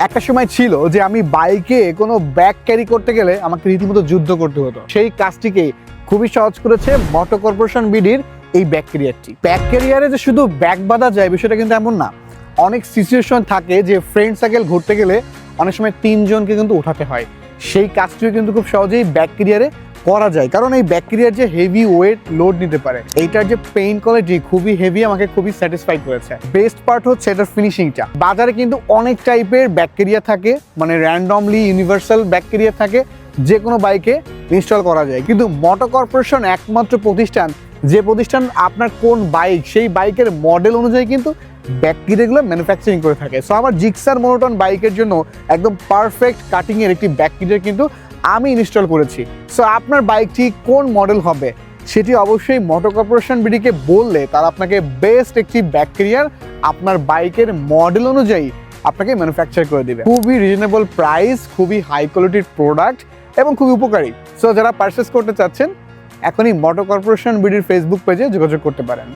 একটা সময় ছিল যে আমি বাইকে কোনো ব্যাগ ক্যারি করতে গেলে আমাকে রীতিমতো যুদ্ধ করতে হতো। সেই কাজটিকে খুবই সহজ করেছে মোটো কর্পোরেশন বিডির এই ব্যাগ ক্যারিয়ারটি। ব্যাগ ক্যারিয়ারে যে শুধু ব্যাগ বাঁধা যায় বিষয়টা কিন্তু এমন না। অনেক সিচুয়েশন থাকে যে ফ্রেন্ড সার্কেল ঘুরতে গেলে অনেক সময় 3 জনকে কিন্তু উঠাতে হয়। সেই কাজটিও কিন্তু খুব সহজেই ব্যাগ ক্যারিয়ারে করা যায়, কারণ এই ব্যাগ ক্যারিয়ার যে হেভি ওয়েট লোড নিতে পারে, এইটার যে পেইন্ট কোয়ালিটি খুবই হেভি, আমাকে খুবই স্যাটিসফাই করেছে। বেস্ট পার্ট হচ্ছে এটার ফিনিশিংটা। বাজারে কিন্তু অনেক টাইপের ব্যাগ ক্যারিয়ার থাকে, মানে র্যান্ডমলি ইউনিভার্সাল ব্যাগ ক্যারিয়ার থাকে, যে কোনো বাইকে ইনস্টল করা যায়। কিন্তু মোটো কর্পোরেশন একমাত্র প্রতিষ্ঠান যে প্রতিষ্ঠান আপনার কোন বাইক সেই বাইকের মডেল অনুযায়ী কিন্তু ব্যাগ ক্যারিয়ারগুলো ম্যানুফ্যাকচারিং করে থাকে। সো আমার জিক্সার মোনোটন বাইকের জন্য একদম পারফেক্ট কাটিংয়ের একটি ব্যাগ ক্যারিয়ার কিন্তু আমি ইনস্টল করেছি। সো আপনার বাইকটি কোন মডেল হবে সেটি অবশ্যই মোটো কর্পোরেশন বিডিকে বললে তারা আপনাকে বেস্ট একটি ব্যাগ ক্যারিয়ার আপনার বাইকের মডেল অনুযায়ী আপনাকে ম্যানুফ্যাকচার করে দেবে। খুবই রিজনেবল প্রাইস, খুবই হাই কোয়ালিটির প্রোডাক্ট এবং খুবই উপকারী। সো যারা পারচেস করতে চাচ্ছেন এখনই মোটো কর্পোরেশন বিডির ফেসবুক পেজে যোগাযোগ করতে পারেন।